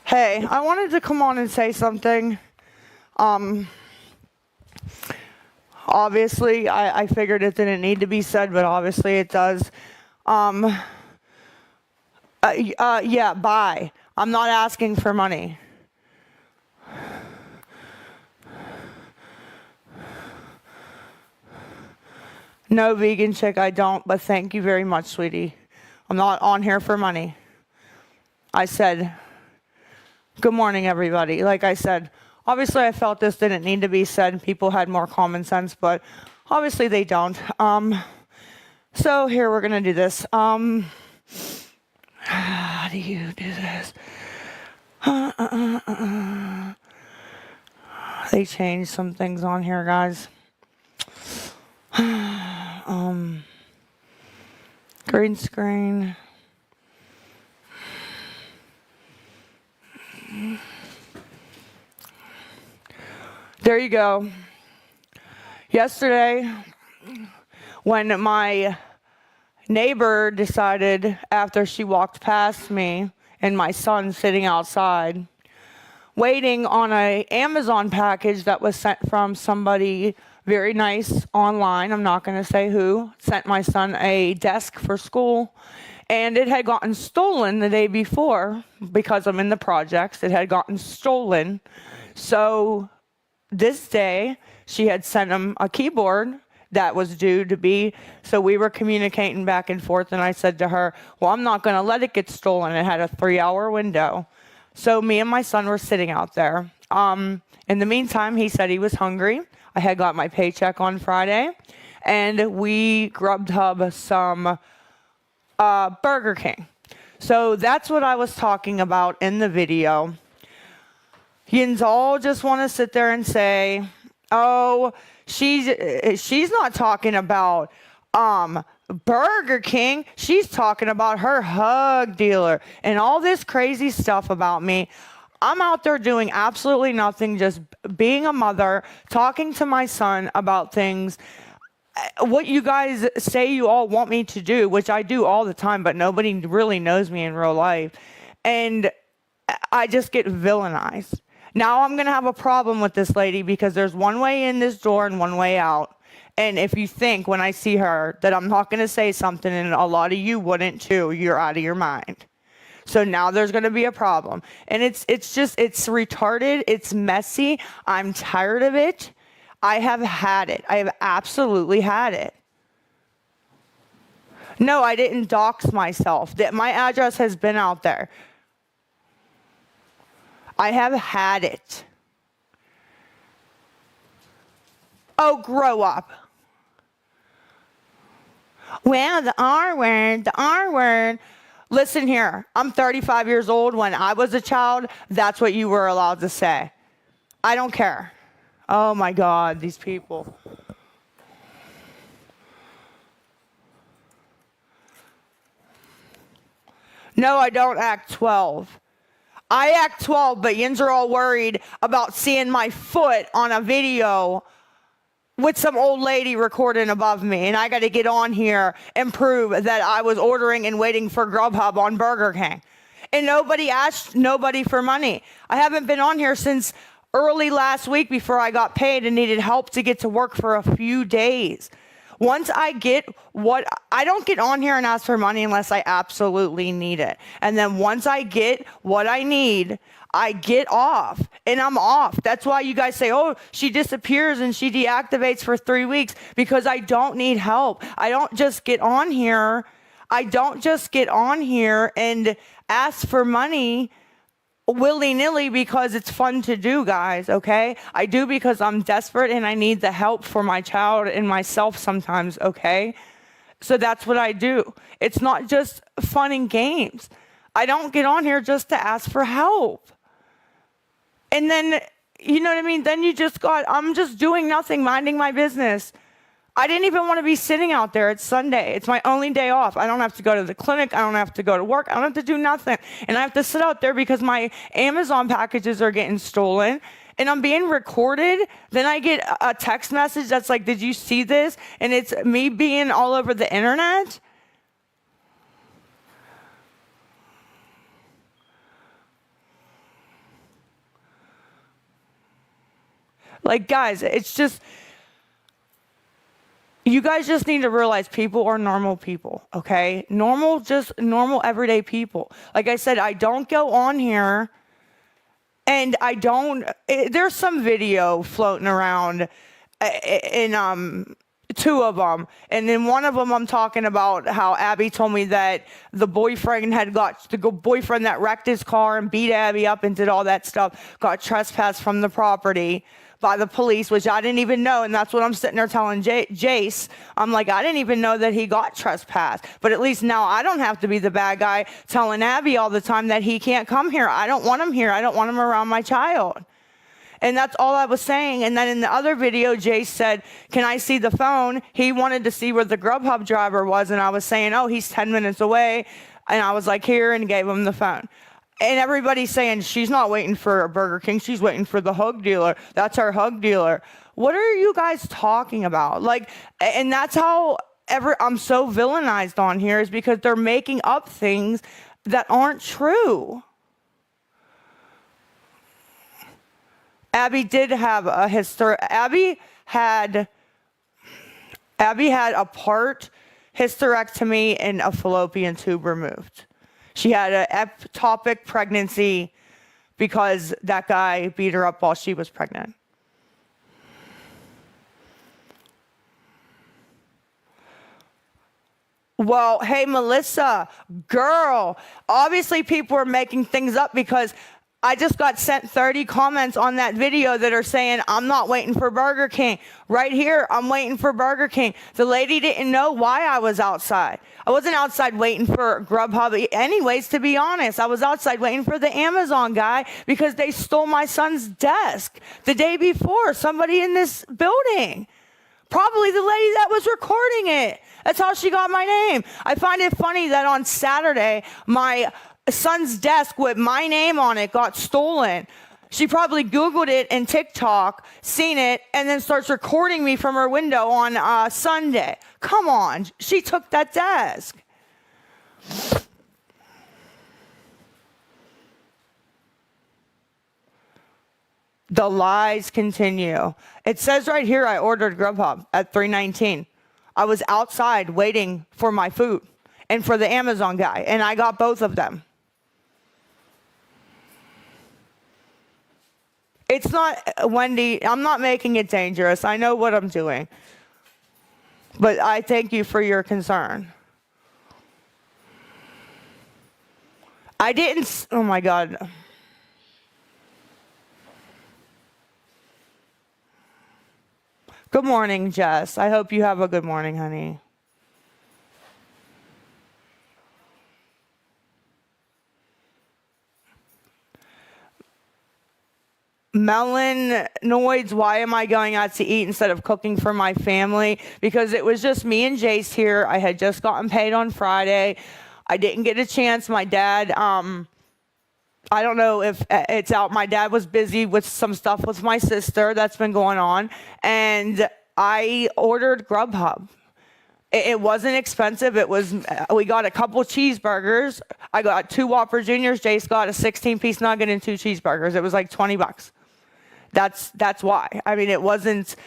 Hey, I wanted to come on and say something. Um, Obviously, I figured it didn't need to be said, but obviously it does. Um, yeah, bye. I'm not asking for money. No, vegan chick, I don't, but thank you very much, sweetie. I'm not on here for money. I said, good morning, everybody. Like I said, obviously I felt this didn't need to be said. People had more common sense, but obviously they don't. So here we're going to do this. How do you do this? They changed some things on here, guys. Green screen. There you go. Yesterday, when my neighbor decided, after she walked past me and my son sitting outside, waiting on an Amazon package that was sent from somebody very nice online, I'm not going to say who, sent my son a desk for school, and it had gotten stolen the day before because I'm in the projects. It had gotten stolen. So this day, she had sent him a keyboard that was due to be, so we were communicating back and forth, and I said to her, well, I'm not going to let it get stolen. It had a 3-hour window. So me and my son were sitting out there. In the meantime, he said he was hungry. I had got my paycheck on Friday, and we Grubhub some Burger King. So that's what I was talking about in the video. Yins all just want to sit there and say, oh, she's not talking about Burger King. She's talking about her hug dealer and all this crazy stuff about me. I'm out there doing absolutely nothing, just being a mother, talking to my son about things. What you guys say you all want me to do, which I do all the time, but nobody really knows me in real life. And I just get villainized. Now I'm going to have a problem with this lady because there's one way in this door and one way out. And if you think when I see her that I'm not going to say something, and a lot of you wouldn't too, you're out of your mind. So now there's going to be a problem. And it's retarded. It's messy. I'm tired of it. I have had it. I have absolutely had it. No, I didn't dox myself. My address has been out there. I have had it. Oh, grow up. Well, the R word, the R word. Listen here, I'm 35 years old. When I was a child, that's what you were allowed to say. I don't care. Oh my God, these people. No, I don't act 12. I act 12, but yins are all worried about seeing my foot on a video with some old lady recording above me, and I got to get on here and prove that I was ordering and waiting for Grubhub on Burger King. And nobody asked nobody for money. I haven't been on here since early last week before I got paid and needed help to get to work for a few days. Once I get I don't get on here and ask for money unless I absolutely need it. And then once I get what I need, I get off, and I'm off. That's why you guys say, oh, she disappears and she deactivates for 3 weeks, because I don't need help. I don't just get on here. I don't just get on here and ask for money willy-nilly because it's fun to do, guys, okay? I do because I'm desperate and I need the help for my child and myself sometimes, okay? So that's what I do. It's not just fun and games. I don't get on here just to ask for help. And then, you know what I mean? Then I'm just doing nothing, minding my business. I didn't even want to be sitting out there. It's Sunday. It's my only day off. I don't have to go to the clinic. I don't have to go to work. I don't have to do nothing. And I have to sit out there because my Amazon packages are getting stolen and I'm being recorded. Then I get a text message that's like, did you see this? And it's me being all over the internet. Like, guys, it's just, you guys just need to realize people are normal people, okay? Just normal everyday people. Like I said, I don't go on here and there's some video floating around in two of them. And in one of them, I'm talking about how Abby told me that the boyfriend that wrecked his car and beat Abby up and did all that stuff, got trespassed from the property by the police, which I didn't even know. And that's what I'm sitting there telling Jace. I'm like, I didn't even know that he got trespassed. But at least now I don't have to be the bad guy telling Abby all the time that he can't come here. I don't want him here. I don't want him around my child. And that's all I was saying. And then in the other video, Jace said, can I see the phone? He wanted to see where the Grubhub driver was. And I was saying, oh, he's 10 minutes away. And I was like, here, and gave him the phone. And everybody's saying, she's not waiting for a Burger King. She's waiting for the hug dealer. That's our hug dealer. What are you guys talking about? Like, and that's how I'm so villainized on here, is because they're making up things that aren't true. Abby did have a Abby had a part hysterectomy and a fallopian tube removed. She had an ectopic pregnancy because that guy beat her up while she was pregnant. Well, hey, Melissa, girl, obviously people are making things up because I just got sent 30 comments on that video that are saying, I'm not waiting for Burger King. Right here, I'm waiting for Burger King. The lady didn't know why I was outside. I wasn't outside waiting for Grubhub anyways, to be honest. I was outside waiting for the Amazon guy because they stole my son's desk the day before. Somebody in this building. Probably the lady that was recording it. That's how she got my name. I find it funny that on Saturday, my son's desk with my name on it got stolen. She probably Googled it in TikTok, seen it, and then starts recording me from her window on Sunday. Come on, she took that desk. The lies continue. It says right here I ordered Grubhub at 3:19. I was outside waiting for my food and for the Amazon guy, and I got both of them. It's not, Wendy, I'm not making it dangerous. I know what I'm doing. But I thank you for your concern. I didn't, oh my God. Good morning, Jess. I hope you have a good morning, honey. Melanoids, why am I going out to eat instead of cooking for my family? Because it was just me and Jace here. I had just gotten paid on Friday. I didn't get a chance. My dad, I don't know if it's out. My dad was busy with some stuff with my sister that's been going on. And I ordered Grubhub. It wasn't expensive. We got a couple cheeseburgers. I got 2 Whopper Juniors. Jace got a 16-piece nugget and 2 cheeseburgers. It was like $20. That's why. I mean, it wasn't,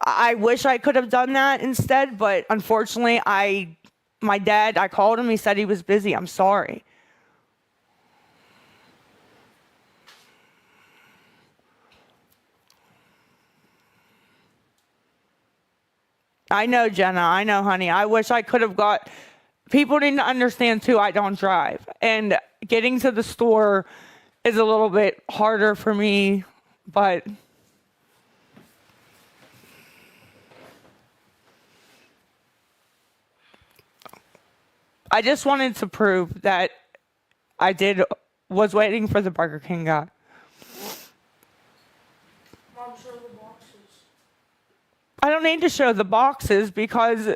I wish I could have done that instead, but unfortunately, my dad, I called him, he said he was busy. I'm sorry. I know, Jenna. I know, honey. I wish I could have people need to understand too, I don't drive. And getting to the store is a little bit harder for me, but I just wanted to prove that was waiting for the Burger King guy. I don't need to show the boxes because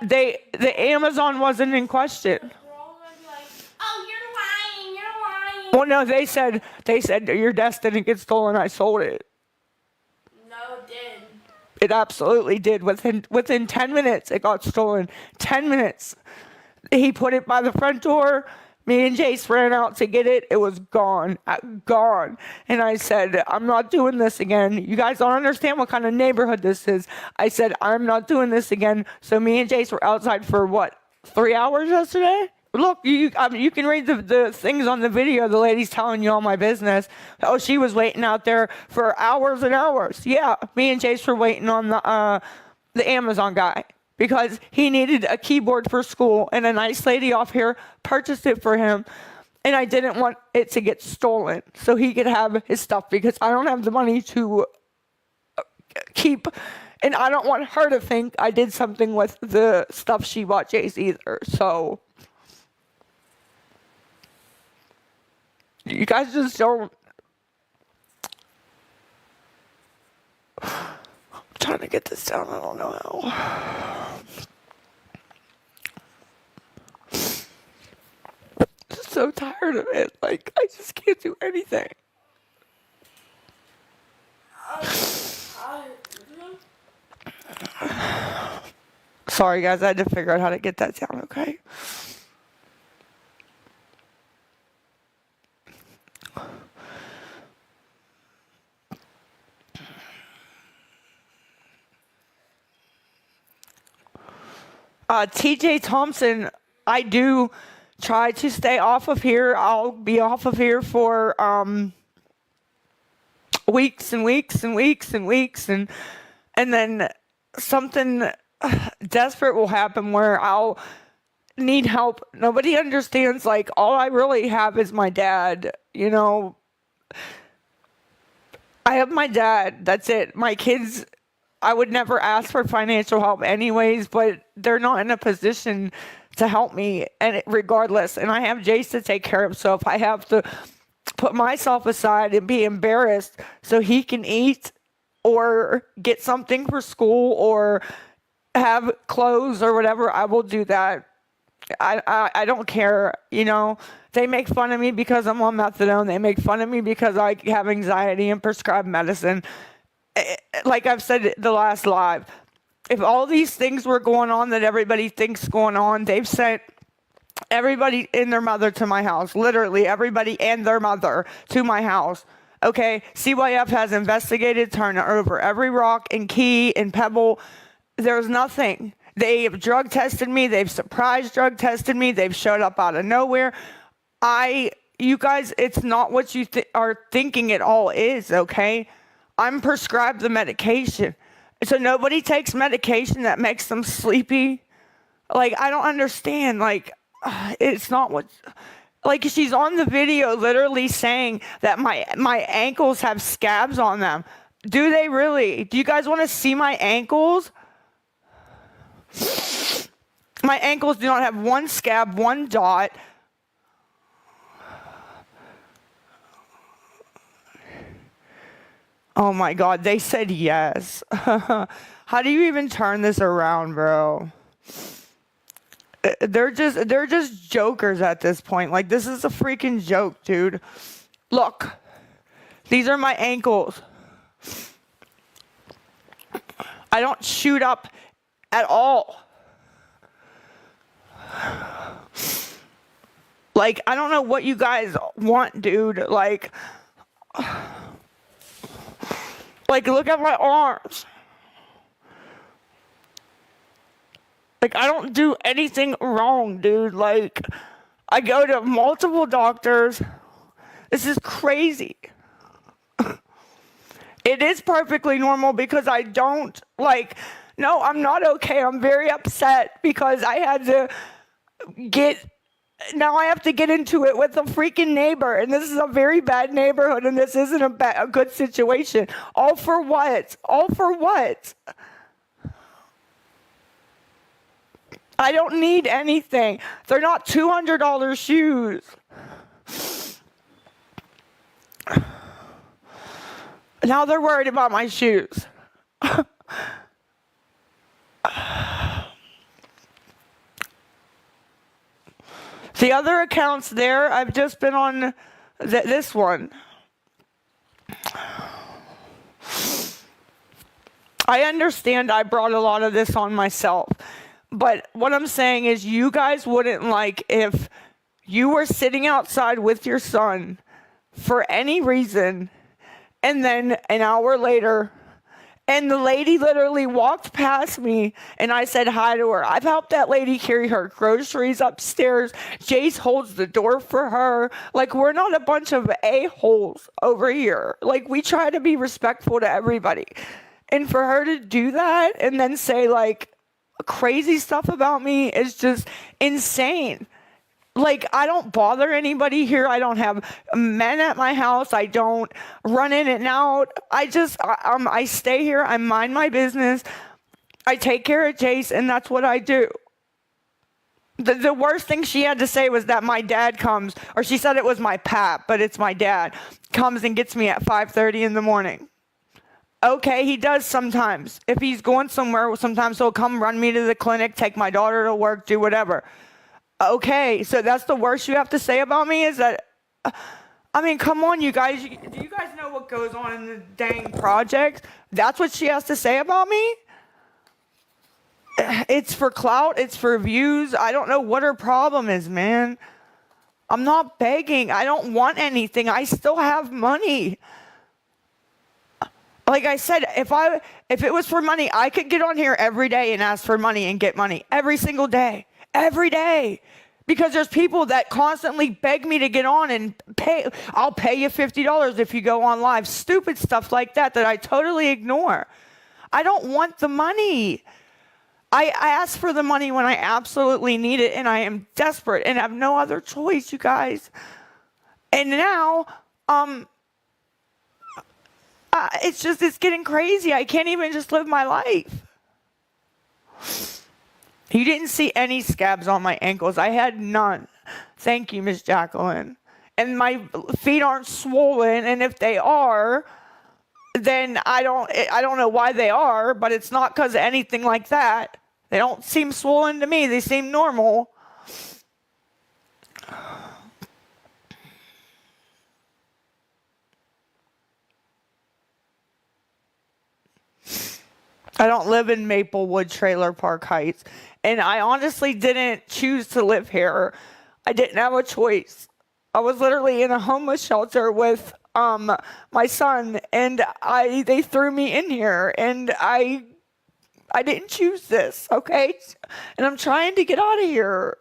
the Amazon wasn't in question. We're all gonna be like, oh, you're lying. Well, no, they said your desk didn't get stolen. I sold it. No, it did. It absolutely did. Within 10 minutes, it got stolen. 10 minutes. He put it by the front door. Me and Jace ran out to get it. It was gone. Gone. And I said, I'm not doing this again. You guys don't understand what kind of neighborhood this is. I said, I'm not doing this again. So me and Jace were outside for what, 3 hours yesterday? Look, you can read the things on the video. The lady's telling you all my business. Oh, she was waiting out there for hours and hours. Yeah, me and Jace were waiting on the Amazon guy because he needed a keyboard for school, and a nice lady off here purchased it for him, and I didn't want it to get stolen so he could have his stuff because I don't have the money to keep, and I don't want her to think I did something with the stuff she bought Jace either. So you guys just don't. I'm trying to get this down. I don't know how. I'm so tired of it. Like, I just can't do anything. Sorry, guys. I had to figure out how to get that down, okay? TJ Thompson, I do try to stay off of here. I'll be off of here for weeks and weeks and weeks and weeks, and then something desperate will happen where I'll need help. Nobody understands, like, all I really have is my dad, you know. I have my dad, that's it. My kids, I would never ask for financial help anyways, but they're not in a position to help me, and regardless. And I have Jace to take care of, so if I have to put myself aside and be embarrassed so he can eat or get something for school or have clothes or whatever, I will do that. I don't care, you know. They make fun of me because I'm on methadone. They make fun of me because I have anxiety and prescribed medicine. Like I've said the last live, if all these things were going on that everybody thinks going on, they've sent everybody and their mother to my house. Literally everybody and their mother to my house. Okay, CYF has investigated, turned over every rock and key and pebble. There's nothing. They've drug tested me. They've surprise drug tested me. They've showed up out of nowhere. You guys, it's not what you are thinking it all is, okay? I'm prescribed the medication. So nobody takes medication that makes them sleepy. Like, I don't understand. Like, it's not what... Like, she's on the video literally saying that my ankles have scabs on them. Do they really? Do you guys want to see my ankles? My ankles do not have one scab, one dot. Oh my God, they said yes. How do you even turn this around, bro? They're just jokers at this point. Like, this is a freaking joke, dude. Look, these are my ankles. I don't shoot up at all. Like, I don't know what you guys want, dude. Like, look at my arms. Like, I don't do anything wrong, dude. Like, I go to multiple doctors. This is crazy. It is perfectly normal because I don't, like, no, I'm not okay. I'm very upset because I had to now I have to get into it with a freaking neighbor, and this is a very bad neighborhood, and this isn't a good situation. All for what? All for what? I don't need anything. They're not $200 shoes. Now they're worried about my shoes. other accounts there, I've just been on this one. I understand I brought a lot of this on myself, but what I'm saying is you guys wouldn't like if you were sitting outside with your son for any reason, and then an hour later, and the lady literally walked past me, and I said hi to her. I've helped that lady carry her groceries upstairs. Jace holds the door for her. Like, we're not a bunch of a-holes over here. Like, we try to be respectful to everybody. And for her to do that and then say, like, crazy stuff about me is just insane. Like, I don't bother anybody here. I don't have men at my house. I don't run in and out. I stay here. I mind my business. I take care of Jace, and that's what I do. The worst thing she had to say was that my dad comes, or she said it was my pap, but it's my dad, comes and gets me at 5:30 in the morning. Okay, he does sometimes. If he's going somewhere, sometimes he'll come run me to the clinic, take my daughter to work, do whatever. Okay, so that's the worst you have to say about me is that, I mean, come on, you guys. Do you guys know what goes on in the dang project? That's what she has to say about me? It's for clout. It's for views. I don't know what her problem is, man. I'm not begging. I don't want anything. I still have money. Like I said, if it was for money, I could get on here every day and ask for money and get money every single day. Every day. Because there's people that constantly beg me to get on and pay. I'll pay you $50 if you go on live. Stupid stuff like that I totally ignore. I don't want the money. I ask for the money when I absolutely need it, and I am desperate and have no other choice, you guys. And now, it's getting crazy. I can't even just live my life. You didn't see any scabs on my ankles. I had none. Thank you, Miss Jacqueline. And my feet aren't swollen, and if they are, then I don't know why they are, but it's not because of anything like that. They don't seem swollen to me. They seem normal. I don't live in Maplewood Trailer Park Heights. And I honestly didn't choose to live here. I didn't have a choice. I was literally in a homeless shelter with my son, and they threw me in here, and I didn't choose this, okay? And I'm trying to get out of here.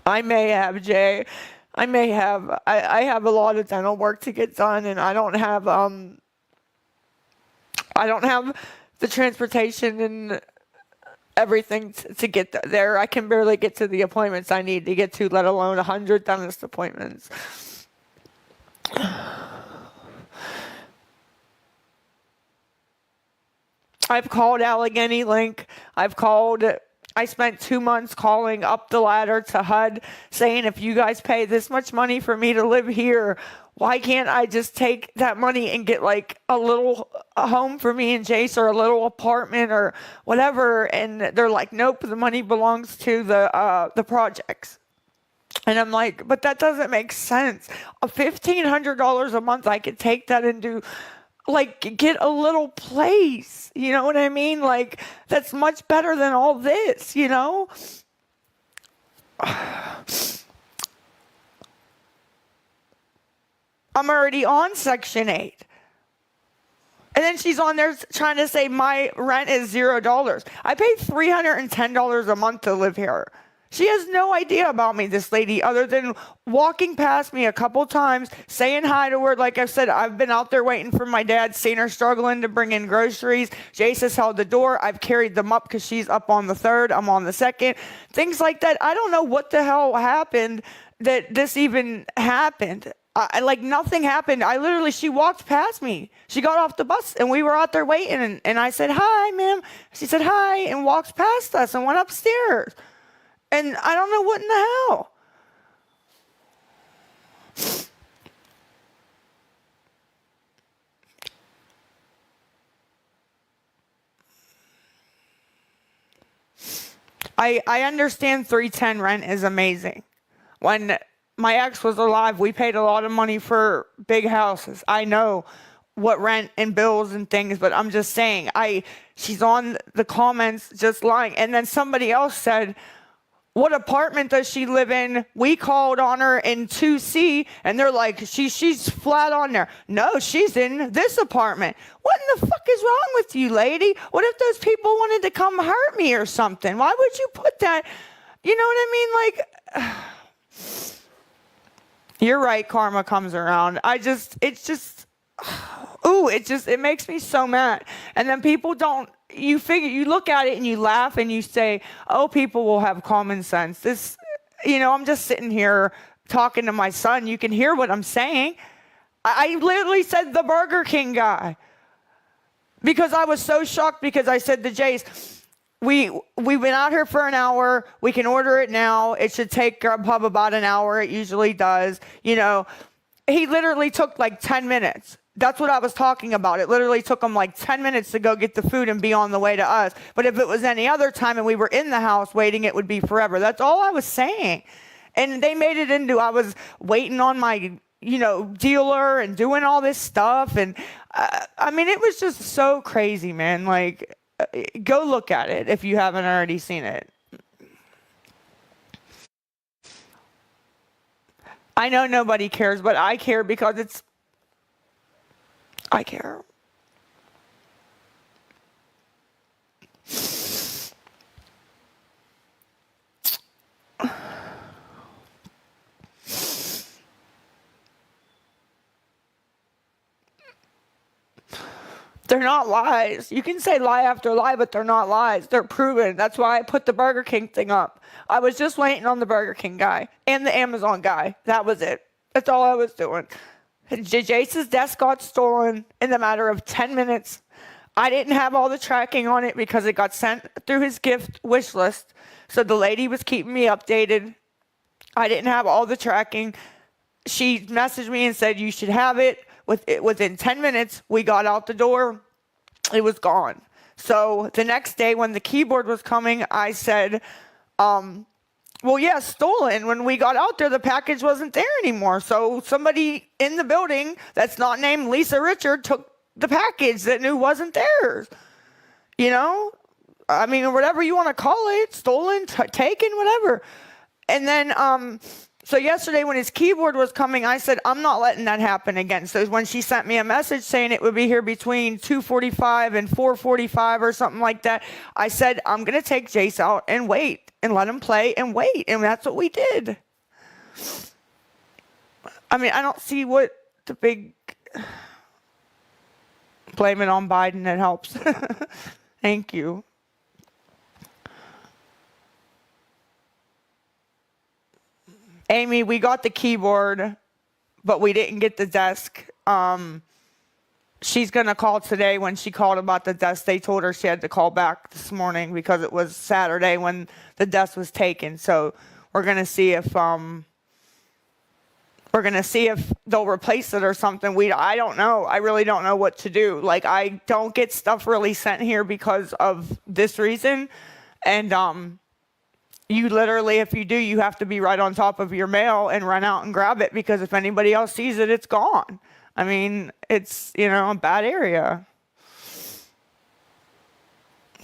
I may have, Jay. I may have. I have a lot of dental work to get done, and I don't have the transportation and everything to get there. I can barely get to the appointments I need to get to, let alone 100 dentist appointments. I've called Allegheny Link. I spent 2 months calling up the ladder to HUD saying, if you guys pay this much money for me to live here, why can't I just take that money and get like a home for me and Jace, or a little apartment or whatever? And they're like, nope, the money belongs to the projects. And I'm like, but that doesn't make sense. $1,500 a month, I could take that and do, like, get a little place. You know what I mean? Like, that's much better than all this, you know? I'm already on Section 8. And then she's on there trying to say my rent is $0. I pay $310 a month to live here. She has no idea about me, this lady, other than walking past me a couple times, saying hi to her. Like I said, I've been out there waiting for my dad, seen her struggling to bring in groceries. Jace has held the door. I've carried them up because she's up on the 3rd. I'm on the 2nd. Things like that. I don't know what the hell happened that this even happened. Like, nothing happened. She walked past me. She got off the bus, and we were out there waiting. And I said, hi, ma'am. She said, hi, and walked past us and went upstairs. And I don't know what in the hell. I understand 310 rent is amazing. When my ex was alive, we paid a lot of money for big houses. I know what rent and bills and things, but I'm just saying, she's on the comments just lying. And then somebody else said, what apartment does she live in? We called on her in 2C, and they're like, she's flat on there. No, she's in this apartment. What in the fuck is wrong with you, lady? What if those people wanted to come hurt me or something? Why would you put that? You know what I mean? Like, you're right, karma comes around. It makes me so mad. And then people don't, you look at it and you laugh and you say, oh, people will have common sense. I'm just sitting here talking to my son. You can hear what I'm saying. I literally said the Burger King guy because I was so shocked because I said to Jace, we've been out here for an hour. We can order it now. It should take Grubhub about an hour. It usually does. He literally took like 10 minutes. That's what I was talking about. It literally took him like 10 minutes to go get the food and be on the way to us. But if it was any other time and we were in the house waiting, it would be forever. That's all I was saying. And they made it into I was waiting on my, dealer and doing all this stuff. And it was just so crazy, man. Like, go look at it if you haven't already seen it. I know nobody cares, but I care because I care. They're not lies. You can say lie after lie, but they're not lies. They're proven. That's why I put the Burger King thing up. I was just waiting on the Burger King guy and the Amazon guy. That was it. That's all I was doing. Jace's desk got stolen in the matter of 10 minutes. I didn't have all the tracking on it because it got sent through his gift wish list. So the lady was keeping me updated. I didn't have all the tracking. She messaged me and said, you should have it. Within 10 minutes, we got out the door. It was gone. So the next day when the keyboard was coming, I said, well, yeah, stolen. When we got out there, the package wasn't there anymore. So somebody in the building that's not named Lisa Richard took the package that knew wasn't theirs. Whatever you want to call it, stolen, taken, whatever. And then, so yesterday when his keyboard was coming, I said, I'm not letting that happen again. So when she sent me a message saying it would be here between 2:45 and 4:45 or something like that, I said, I'm going to take Jace out and wait and let him play and wait. And that's what we did. I don't see what the big blame it on Biden. It helps. Thank you. Amy, we got the keyboard, but we didn't get the desk. She's going to call today. When she called about the desk, they told her she had to call back this morning because it was Saturday when the desk was taken. So we're going to see if they'll replace it or something. I don't know. I really don't know what to do. Like, I don't get stuff really sent here because of this reason. And you literally, if you do, you have to be right on top of your mail and run out and grab it because if anybody else sees it, it's gone. It's, a bad area.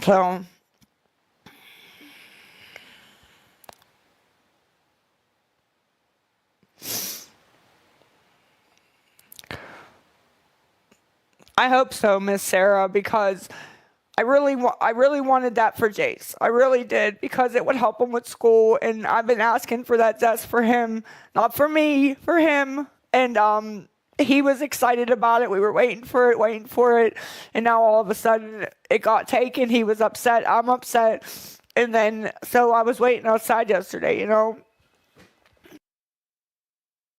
So I hope so, Miss Sarah, because I really wanted that for Jace. I really did, because it would help him with school, and I've been asking for that desk for him, not for me, for him. And he was excited about it. We were waiting for it, and now all of a sudden it got taken. He was upset. I'm upset. And then, so I was waiting outside yesterday,